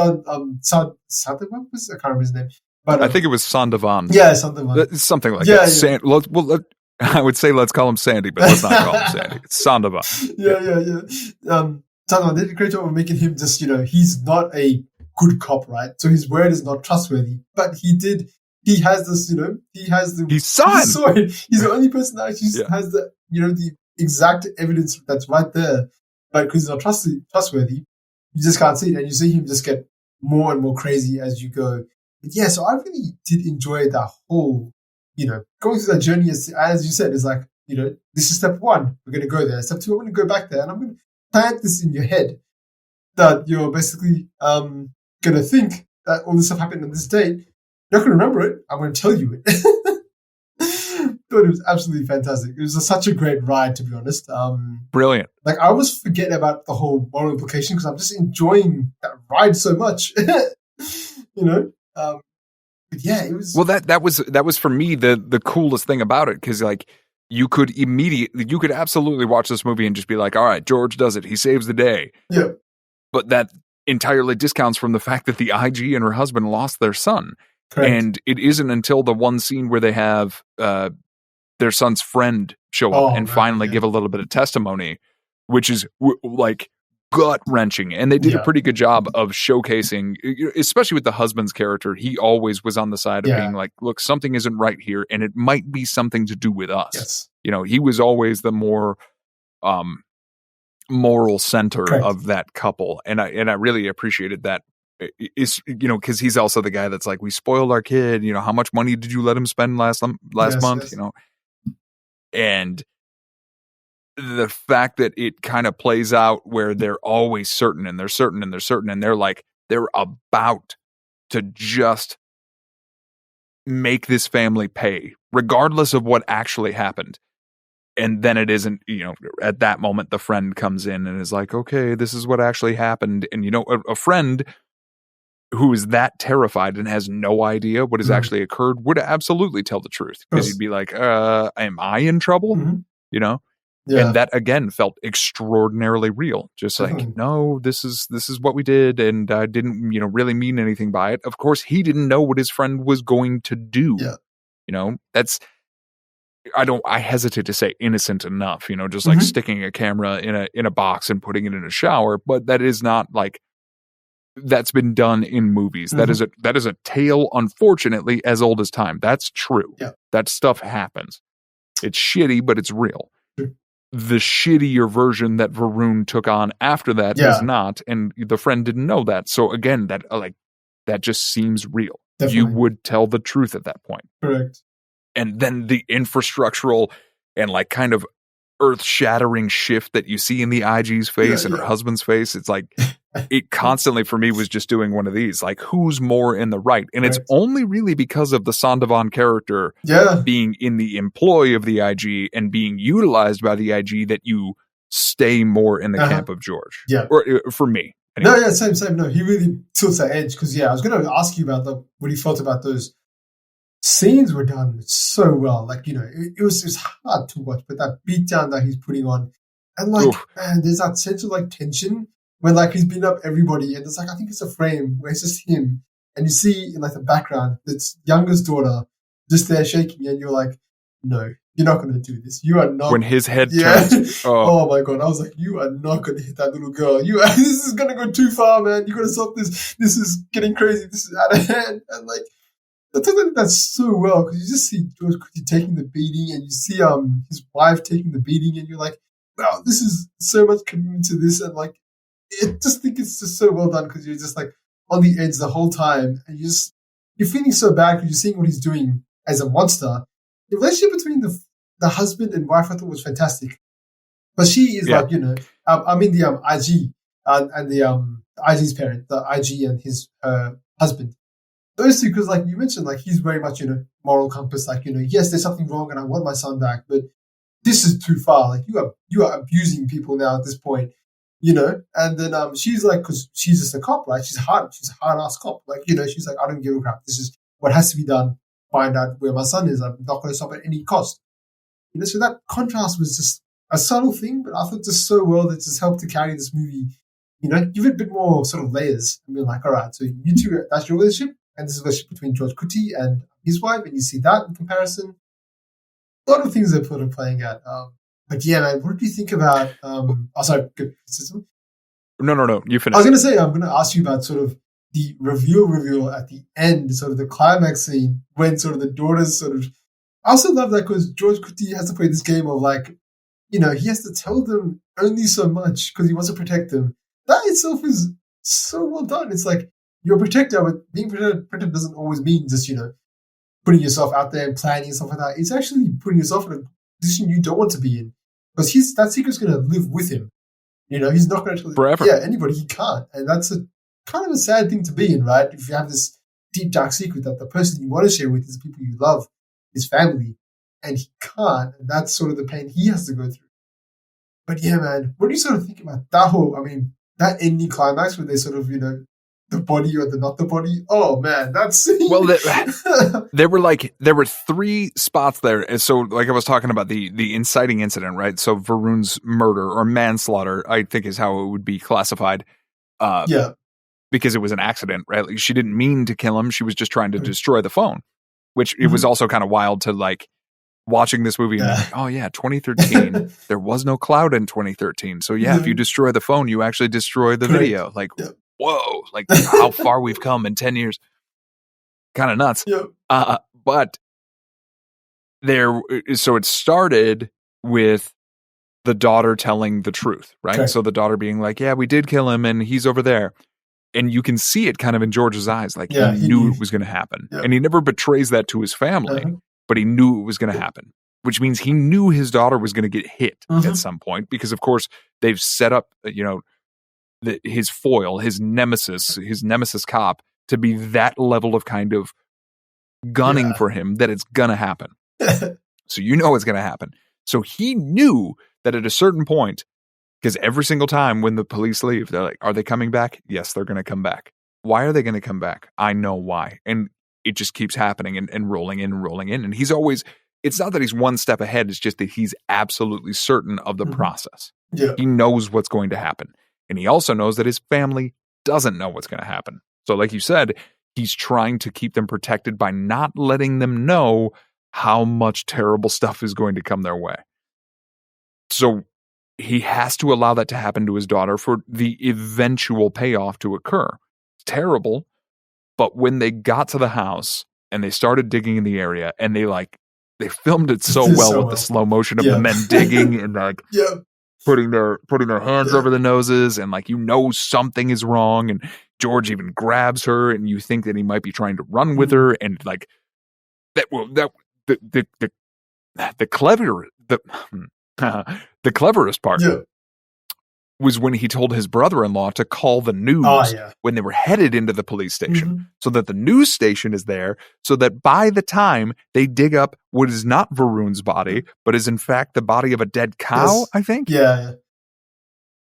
[SPEAKER 1] I can't remember his name, but
[SPEAKER 2] I think it was Sandovan.
[SPEAKER 1] Yeah, Sandovan.
[SPEAKER 2] Something like that. Yeah. I would say let's call him Sandy, but let's not call him Sandy. It's Sandovan.
[SPEAKER 1] Yeah. Sandovan did a great job of making him just he's not a good cop, right? So his word is not trustworthy, but he has this, he has the...
[SPEAKER 2] He's signed.
[SPEAKER 1] He's the only person that actually has the, the exact evidence that's right there. But because he's not trustworthy, you just can't see it. And you see him just get more and more crazy as you go. But yeah, so I really did enjoy that whole, going through that journey. As you said, it's like, this is step one. We're going to go there. Step two, I'm going to go back there. And I'm going to plant this in your head that you're basically going to think that all this stuff happened on this date. You're not going to remember it. I'm going to tell you it. But it was absolutely fantastic. It was such a great ride, to be honest.
[SPEAKER 2] Brilliant.
[SPEAKER 1] Like I almost forget about the whole moral implication because I'm just enjoying that ride so much. But yeah, it was.
[SPEAKER 2] Well, that was for me the coolest thing about it because like you could absolutely watch this movie and just be like, all right, George does it. He saves the day.
[SPEAKER 1] Yeah.
[SPEAKER 2] But that entirely discounts from the fact that the IG and her husband lost their son.
[SPEAKER 1] Correct.
[SPEAKER 2] And it isn't until the one scene where they have their son's friend show up and finally give a little bit of testimony, which is like gut-wrenching. And they did a pretty good job of showcasing, especially with the husband's character. He always was on the side of being like, look, something isn't right here, and it might be something to do with us.
[SPEAKER 1] Yes.
[SPEAKER 2] He was always the more moral center of that couple. And I really appreciated that. Is because he's also the guy that's like, we spoiled our kid, how much money did you let him spend last month, yes. And the fact that it kind of plays out where they're always certain and they're certain and they're certain and they're like, they're about to just make this family pay regardless of what actually happened. And then it isn't, at that moment, the friend comes in and is like, okay, this is what actually happened. And, a friend who is that terrified and has no idea what has actually occurred would absolutely tell the truth because he'd be like, am I in trouble?
[SPEAKER 1] Yeah.
[SPEAKER 2] And that again felt extraordinarily real. Just like, no, this is what we did. And I didn't, really mean anything by it. Of course, he didn't know what his friend was going to do.
[SPEAKER 1] Yeah.
[SPEAKER 2] That's, I hesitate to say innocent enough, just like sticking a camera in a box and putting it in a shower, but that is not like, that's been done in movies. That is a tale, unfortunately, as old as time. That's true.
[SPEAKER 1] Yeah.
[SPEAKER 2] That stuff happens. It's shitty, but it's real.
[SPEAKER 1] Sure.
[SPEAKER 2] The shittier version that Varun took on after that is not, and the friend didn't know that. So again, that just seems real.
[SPEAKER 1] Definitely.
[SPEAKER 2] You would tell the truth at that point.
[SPEAKER 1] Correct.
[SPEAKER 2] And then the infrastructural and like kind of earth-shattering shift that you see in the IG's face and her husband's face, it's like it constantly for me was just doing one of these, like who's more in the right? And it's only really because of the Sandovan character being in the employ of the IG and being utilized by the IG that you stay more in the camp of George.
[SPEAKER 1] Yeah.
[SPEAKER 2] Or for me. Anyway.
[SPEAKER 1] No, same. No, he really tilts that edge because I was going to ask you about what he felt about those scenes were done so well. Like, it was hard to watch, but that beatdown that he's putting on and like, man, there's that sense of like tension when like he's beating up everybody and it's like, I think it's a frame where it's just him and you see in like the background, it's youngest daughter just there shaking and you're like, no, you're not going to do this. You are not.
[SPEAKER 2] When his head turns.
[SPEAKER 1] Oh my God. I was like, you are not going to hit that little girl. This is going to go too far, man. You got to stop this. This is getting crazy. This is out of hand. And like, I think that's so well because you just see George taking the beating and you see his wife taking the beating and you're like, wow, this is so much commitment to this and like, I just think it's just so well done because you're just like on the edge the whole time and you're feeling so bad because you're seeing what he's doing as a monster. The relationship between the husband and wife I thought was fantastic, but she is like I mean the IG and the IG's parent, the IG and his husband. Those two, because like you mentioned, like he's very much moral compass. Like yes, there's something wrong, and I want my son back, but this is too far. Like you are abusing people now at this point. And then she's like, because she's just a cop, right? She's a hard ass cop. Like, she's like, I don't give a crap. This is what has to be done. Find out where my son is. I'm not going to stop at any cost. So that contrast was just a subtle thing, but I thought just so well that just helped to carry this movie, give it a bit more sort of layers and be like, all right, so you two, that's your relationship, and this is the relationship between George Kuti and his wife, and you see that in comparison. A lot of things are sort of playing out. But yeah, man, what do you think about, sorry, good.
[SPEAKER 2] No, you finish.
[SPEAKER 1] I was going to say, I'm going to ask you about sort of the reveal at the end, sort of the climax scene when sort of the daughters sort of, I also love that because George Kuti has to play this game of like, he has to tell them only so much because he wants to protect them. That itself is so well done. It's like you're a protector, but being protected doesn't always mean just, putting yourself out there and planning and stuff like that. It's actually putting yourself in a position you don't want to be in because that secret's going to live with him. He's not going to tell
[SPEAKER 2] forever.
[SPEAKER 1] Yeah, anybody. He can't. And that's a kind of a sad thing to be in, right? If you have this deep, dark secret that the person you want to share with is the people you love, his family, and he can't, and that's sort of the pain he has to go through. But yeah, man, what do you sort of think about that that ending climax where they sort of, the body or the not the body? Oh man, that's
[SPEAKER 2] well. There were three spots there, and so like I was talking about the inciting incident, right? So Varun's murder or manslaughter, I think, is how it would be classified.
[SPEAKER 1] Yeah.
[SPEAKER 2] Because it was an accident, right? Like, she didn't mean to kill him; she was just trying to destroy the phone. Which it was also kind of wild to like watching this movie and be like, oh yeah, 2013. There was no cloud in 2013. So yeah, if you destroy the phone, you actually destroy the video. Like, whoa, like how far we've come in 10 years. Kind of nuts. But so it started with the daughter telling the truth, right? Okay. So the daughter being like, yeah, we did kill him and he's over there. And you can see it kind of in George's eyes, like he knew it was going to happen. And he never betrays that to his family, but he knew it was going to happen, which means he knew his daughter was going to get hit at some point because, of course, they've set up, his foil, his nemesis cop to be that level of kind of gunning for him that it's going to happen. So it's going to happen. So he knew that at a certain point, because every single time when the police leave, they're like, are they coming back? Yes, they're going to come back. Why are they going to come back? I know why. And it just keeps happening and rolling in and rolling in. And he's always, it's not that he's one step ahead. It's just that he's absolutely certain of the process. Yeah. He knows what's going to happen. And he also knows that his family doesn't know what's going to happen. So like you said, he's trying to keep them protected by not letting them know how much terrible stuff is going to come their way. So he has to allow that to happen to his daughter for the eventual payoff to occur. It's terrible, but when they got to the house and they started digging in the area and they filmed it so well with the slow motion of the men digging and putting their hands over their noses and something is wrong, and George even grabs her and you think that he might be trying to run with her, and like the cleverest part was when he told his brother-in-law to call the news when they were headed into the police station, so that the news station is there, so that by the time they dig up what is not Varun's body, but is in fact the body of a dead cow, I think.
[SPEAKER 1] Yeah.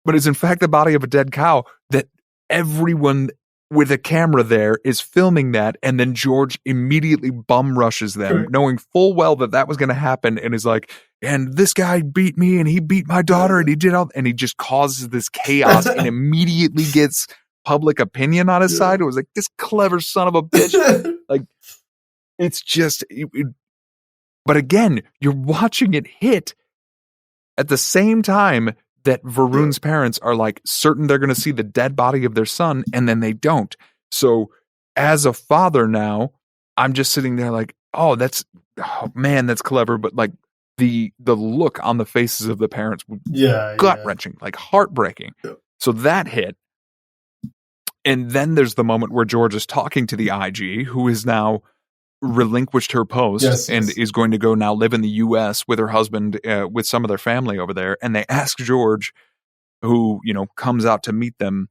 [SPEAKER 2] But is in fact the body of a dead cow, that everyone with a camera there is filming that, and then George immediately bum rushes them, knowing full well that was going to happen, and is like, and this guy beat me, and he beat my daughter, and he did all, and he just causes this chaos, and immediately gets public opinion on his side. It was like, this clever son of a bitch. Like, it's just, but again, you're watching it hit at the same time that Varun's parents are like certain they're going to see the dead body of their son, and then they don't. So as a father now, I'm just sitting there like, that's clever. But like the look on the faces of the parents was gut wrenching, like heartbreaking. Yeah. So that hit. And then there's the moment where George is talking to the IG, who is now relinquished her post and is going to go now live in the U.S. with her husband, with some of their family over there. And they ask George, who, comes out to meet them,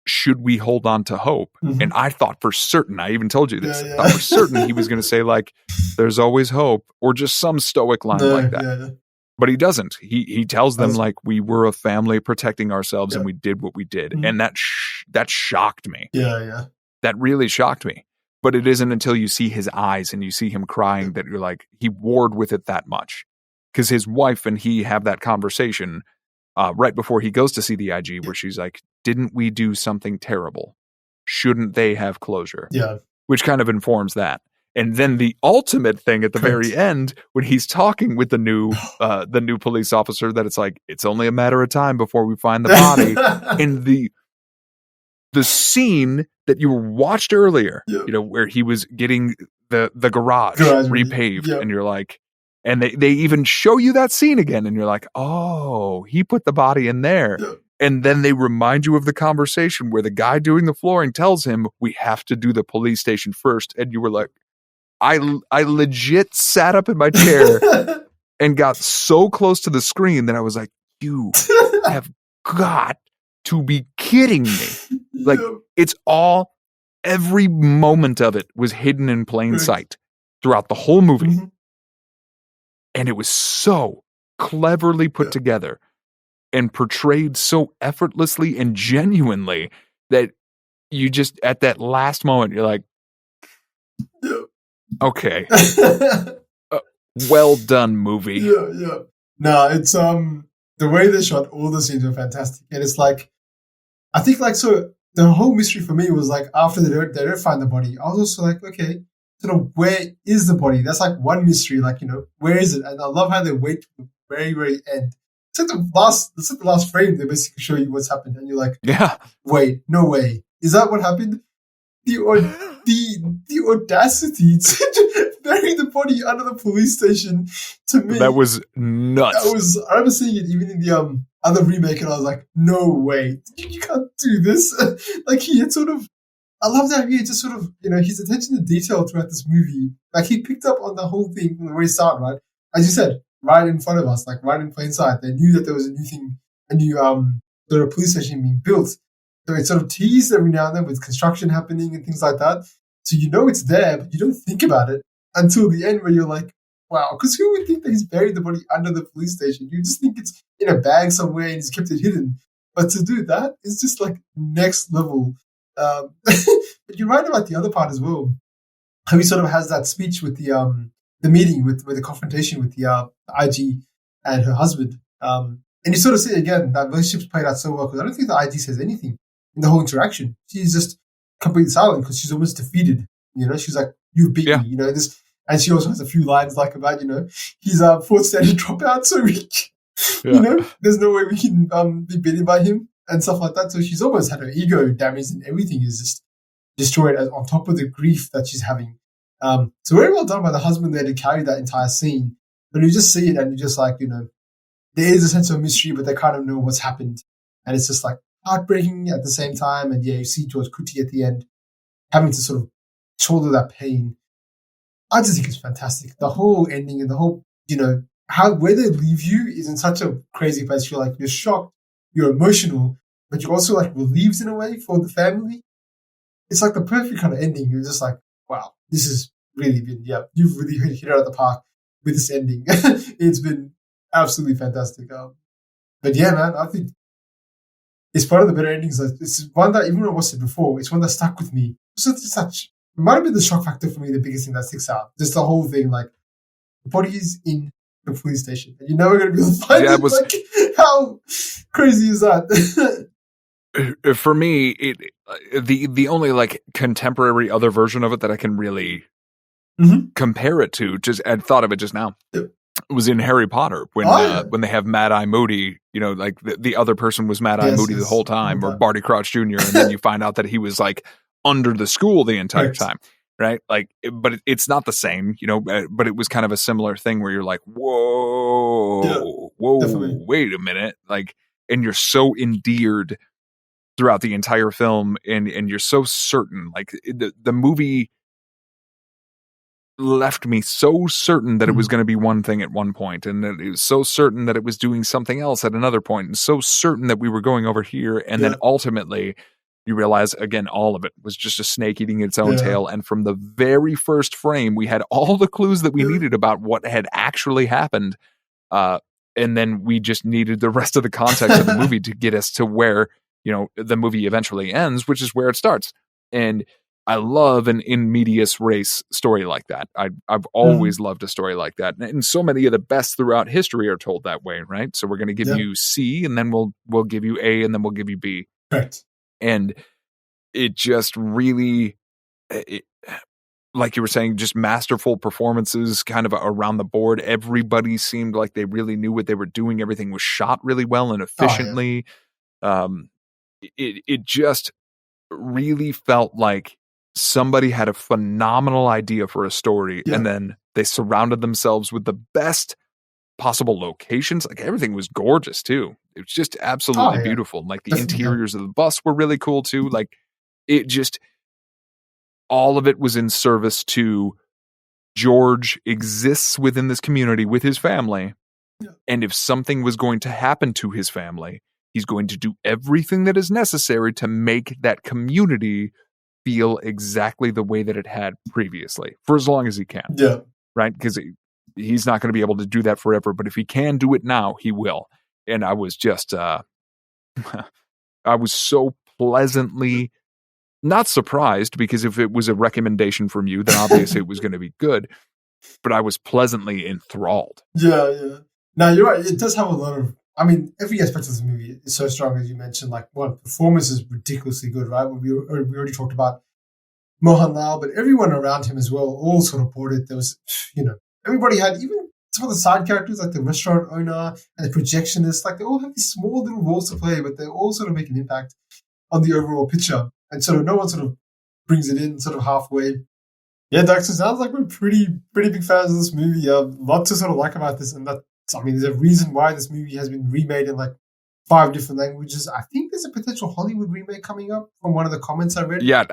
[SPEAKER 2] should we hold on to hope? And I thought for certain, I even told you this, I thought for certain he was going to say like, there's always hope, or just some stoic line like that. But he doesn't. He tells them
[SPEAKER 1] That's-
[SPEAKER 2] like we were a family protecting ourselves and
[SPEAKER 1] Yeah.
[SPEAKER 2] we did what we did.
[SPEAKER 1] Mhm.
[SPEAKER 2] And that shocked me.
[SPEAKER 1] Yeah.
[SPEAKER 2] That really shocked me. But it isn't until you see his eyes and you see him crying that you're like, he warred with it that much. Because his wife and he have that conversation right before he goes to see the IG where she's like, didn't we do something terrible? Shouldn't they have closure?
[SPEAKER 1] Yeah.
[SPEAKER 2] Which kind of informs that. And then the ultimate thing at the
[SPEAKER 1] Correct.
[SPEAKER 2] very end, when he's talking with the new police officer, that it's like, it's only a matter of time before we find the body. And the scene that you watched earlier,
[SPEAKER 1] Yeah.
[SPEAKER 2] where he was getting the garage repaved,
[SPEAKER 1] yeah.
[SPEAKER 2] and you're like, and they even show you that scene again, and you're like, oh, he put the body in there.
[SPEAKER 1] Yeah.
[SPEAKER 2] And then they remind you of the conversation where the guy doing the flooring tells him, we have to do the police station first. And you were like, I legit sat up in my chair and got so close to the screen that I was like, you have got to be kidding me. Like, it's all, every moment of it was hidden in plain sight throughout the whole movie.
[SPEAKER 1] Mm-hmm.
[SPEAKER 2] And it was so cleverly put together and portrayed so effortlessly and genuinely that you just, at that last moment, you're like, okay, well done, movie.
[SPEAKER 1] Yeah. No, it's the way they shot all the scenes were fantastic, and it's like, I think like, so the whole mystery for me was like, after they don't find the body, I was also like, okay, sort of, where is the body? That's like one mystery, like, where is it? And I love how they wait to the very, very end. It's like the last frame, they basically show you what's happened, and you're like,
[SPEAKER 2] yeah,
[SPEAKER 1] wait, no way, is that what happened? The audacity to bury the body under the police station, to me,
[SPEAKER 2] that was nuts.
[SPEAKER 1] I remember seeing it even in the other remake, and I was like, no way, you can't do this. Like, he had sort of, I love that he just sort of, his attention to detail throughout this movie. Like, he picked up on the whole thing from the very start, right? As you said, right in front of us, like right in plain sight. They knew that there was a new sort of police station being built. So it sort of teased every now and then with construction happening and things like that. So it's there, but you don't think about it until the end, where you're like, wow, because who would think that he's buried the body under the police station? You just think it's in a bag somewhere and he's kept it hidden. But to do that is just like next level. But you're right about the other part as well. How he sort of has that speech with the meeting with the confrontation with the IG and her husband. And you sort of see again that relationship's played out so well, because I don't think the IG says anything in the whole interaction. She's just completely silent because she's almost defeated. She's like, "You've beaten me." This, and she also has a few lines like about he's a fourth standard dropout, so there's no way we can be beaten by him and stuff like that. So she's almost had her ego damaged, and everything is just destroyed on top of the grief that she's having. So very well done by the husband there to carry that entire scene. But you just see it, and you're just like, there is a sense of mystery, but they kind of know what's happened, and it's just like heartbreaking at the same time. And you see George Clooney at the end having to sort of shoulder that pain. I just think it's fantastic. The whole ending and the whole, where they leave you is in such a crazy place. You're like, you're shocked, you're emotional, but you're also like relieved in a way for the family. It's like the perfect kind of ending. You're just like, wow, this has really been, you've really hit it out of the park with this ending. It's been absolutely fantastic. But yeah, man, I think it's one of the better endings. It's one that, even when I watched it before, it's one that stuck with me. So it might have been the shock factor for me, the biggest thing that sticks out. Just the whole thing, like, the body is in the police station, and you're never going to be able to find it. Like, how crazy is that?
[SPEAKER 2] For me, the only like contemporary other version of it that I can really compare it to, just I thought of it just now, was in Harry Potter when they have Mad Eye Moody. Like the other person was Mad Eye Moody the whole time, or Barty Crouch Jr., and then you find out that he was like under the school the entire time, right? Like, but it's not the same, but it was kind of a similar thing where you're like, whoa,
[SPEAKER 1] definitely.
[SPEAKER 2] Wait a minute, like, and you're so endeared throughout the entire film, and you're so certain, like the movie left me so certain that it was going to be one thing at one point, and that it was so certain that it was doing something else at another point, and so certain that we were going over here, and then ultimately you realize again all of it was just a snake eating its own tail. And from the very first frame we had all the clues that we needed about what had actually happened. And then we just needed the rest of the context of the movie to get us to where, the movie eventually ends, which is where it starts. And I love an in medias res story like that. I've always loved a story like that. And so many of the best throughout history are told that way, right? So we're going to give you C, and then we'll give you A, and then we'll give you B.
[SPEAKER 1] Correct.
[SPEAKER 2] And it just really, like you were saying, just masterful performances kind of around the board. Everybody seemed like they really knew what they were doing. Everything was shot really well and efficiently. It just really felt like somebody had a phenomenal idea for a story, and then they surrounded themselves with the best possible locations. Like, everything was gorgeous too. It was just absolutely beautiful. Like, the interiors of the bus were really cool too. Like, it just, all of it was in service to George exists within this community with his family. And if something was going to happen to his family, he's going to do everything that is necessary to make that community feel exactly the way that it had previously, for as long as he can.
[SPEAKER 1] Yeah.
[SPEAKER 2] Right? Because he's not going to be able to do that forever, but if he can do it now, he will. And I was just, I was so pleasantly not surprised, because if it was a recommendation from you, then obviously it was going to be good, but I was pleasantly enthralled.
[SPEAKER 1] Yeah. No, you're right. It does have a lot of, every aspect of the movie is so strong, as you mentioned. Like, one, performance is ridiculously good, right? We already talked about Mohan Lal, but everyone around him as well all sort of brought it. There was, everybody had, even some of the side characters, like the restaurant owner and the projectionist, like, they all have these small little roles to play, but they all sort of make an impact on the overall picture. And sort of no one sort of brings it in sort of halfway. Yeah, Dexter, sounds like we're pretty big fans of this movie. A lot to sort of like about this, and there's a reason why this movie has been remade in like 5 different languages. I think there's a potential Hollywood remake coming up from one of the comments I read.
[SPEAKER 2] Yeah,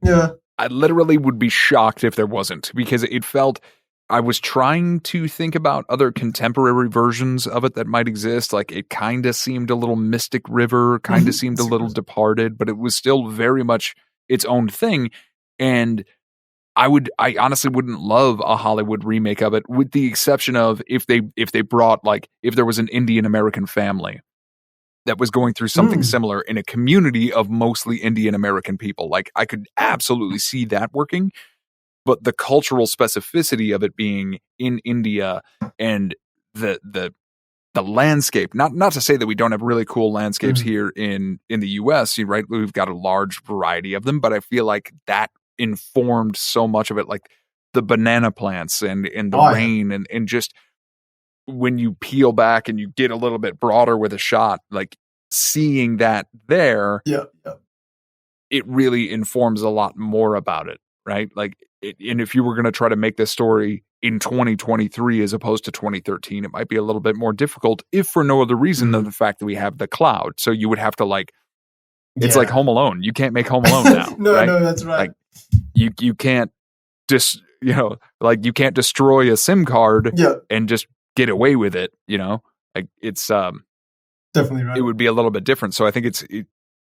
[SPEAKER 1] Yeah.
[SPEAKER 2] I literally would be shocked if there wasn't, because it felt, I was trying to think about other contemporary versions of it that might exist. Like, it kind of seemed a little Mystic River, kind of seemed a little Departed, but it was still very much its own thing. And I honestly wouldn't love a Hollywood remake of it, with the exception of if they brought, like, if there was an Indian American family that was going through something similar in a community of mostly Indian American people. Like, I could absolutely see that working. But the cultural specificity of it being in India, and the landscape, not to say that we don't have really cool landscapes here in the US, right? We've got a large variety of them, but I feel like that informed so much of it, like the banana plants and the rain and just when you peel back and you get a little bit broader with a shot, like seeing that there, it really informs a lot more about it, right? Like, and if you were going to try to make this story in 2023 as opposed to 2013, it might be a little bit more difficult, if for no other reason than the fact that we have the cloud. So you would have to, like, it's like Home Alone. You can't make Home Alone now.
[SPEAKER 1] No, that's right.
[SPEAKER 2] Like, you can't just, you can't destroy a SIM card and just get away with it, like, it's
[SPEAKER 1] definitely right.
[SPEAKER 2] It would be a little bit different. So I think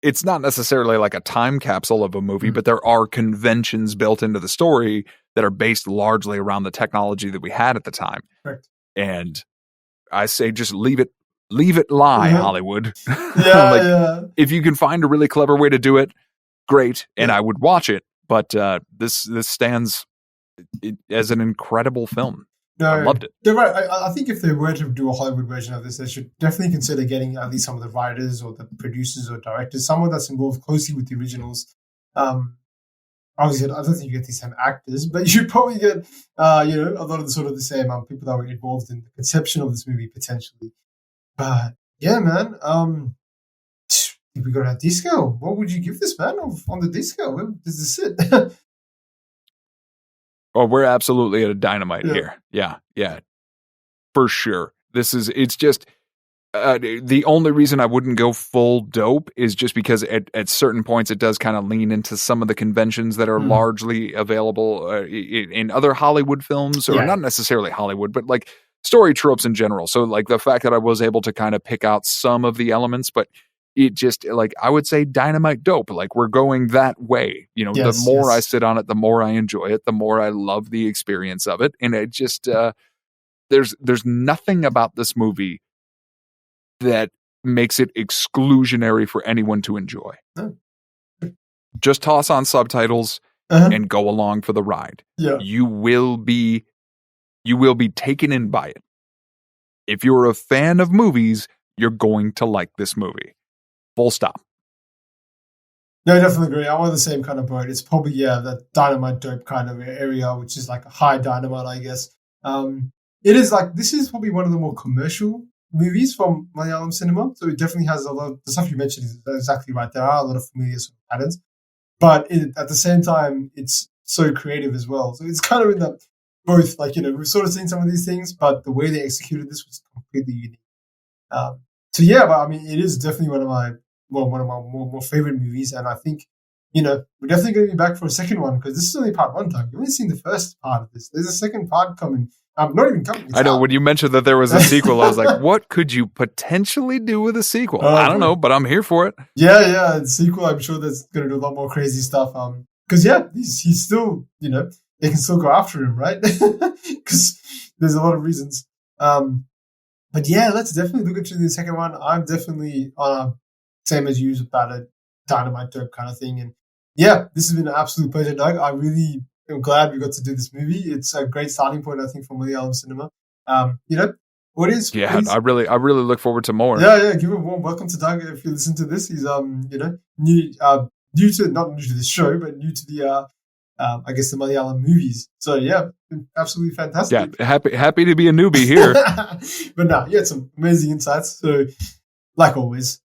[SPEAKER 2] it's not necessarily like a time capsule of a movie, but there are conventions built into the story that are based largely around the technology that we had at the time.
[SPEAKER 1] Correct.
[SPEAKER 2] And I say, just leave it lie, Hollywood. If you can find a really clever way to do it, great. And I would watch it. But this stands as an incredible film. No, I loved it.
[SPEAKER 1] You're right. I think if they were to do a Hollywood version of this, they should definitely consider getting at least some of the writers or the producers or directors, someone that's involved closely with the originals. Obviously, I don't think you get these same actors, but you should probably get, a lot of the sort of the same people that were involved in the conception of this movie potentially. But yeah, man. If we got a D scale, what would you give this, man? On the D scale, where does this sit?
[SPEAKER 2] Oh, we're absolutely at a dynamite here. Yeah, for sure. It's just, the only reason I wouldn't go full dope is just because at certain points it does kind of lean into some of the conventions that are largely available in other Hollywood films, or not necessarily Hollywood, but like story tropes in general. So like the fact that I was able to kind of pick out some of the elements, but it just, like, I would say dynamite dope. Like, we're going that way. The more I sit on it, the more I enjoy it, the more I love the experience of it. And it just, there's nothing about this movie that makes it exclusionary for anyone to enjoy.
[SPEAKER 1] No.
[SPEAKER 2] Just toss on subtitles and go along for the ride.
[SPEAKER 1] Yeah.
[SPEAKER 2] You will be taken in by it. If you're a fan of movies, you're going to like this movie. Full stop.
[SPEAKER 1] No, I definitely agree. I'm on the same kind of boat. It's probably, that dynamite dope kind of area, which is like a high dynamite, I guess. It is like, this is probably one of the more commercial movies from Malayalam cinema. So it definitely has a lot of, the stuff you mentioned is exactly right. There are a lot of familiar sort of patterns, but at the same time, it's so creative as well. So it's kind of in the both, like, we've sort of seen some of these things, but the way they executed this was completely unique. So yeah, but I mean, it is definitely one of my more favorite movies, and I think we're definitely going to be back for a second one because this is only part one. Time you've only seen the first part of this. There's a second part coming. Not even coming.
[SPEAKER 2] I know when you mentioned that there was a sequel, I was like, what could you potentially do with a sequel? I don't know, but I'm here for it.
[SPEAKER 1] Yeah, the sequel. I'm sure that's going to do a lot more crazy stuff. Because he's still they can still go after him, right? Because there's a lot of reasons. But yeah, let's definitely look into the second one. I'm definitely on a same as you about a dynamite dope kind of thing. And yeah, this has been an absolute pleasure, Doug. I really am glad we got to do this movie. It's a great starting point, I think, for Malayalam cinema. What is?
[SPEAKER 2] Yeah,
[SPEAKER 1] please,
[SPEAKER 2] I really look forward to more.
[SPEAKER 1] Yeah. Give a warm welcome to Doug if you listen to this. He's new to not new to this show, but new to the I guess the Malayalam movies. So yeah, absolutely fantastic.
[SPEAKER 2] Yeah, happy to be a newbie here.
[SPEAKER 1] But no, you had some amazing insights. So like always,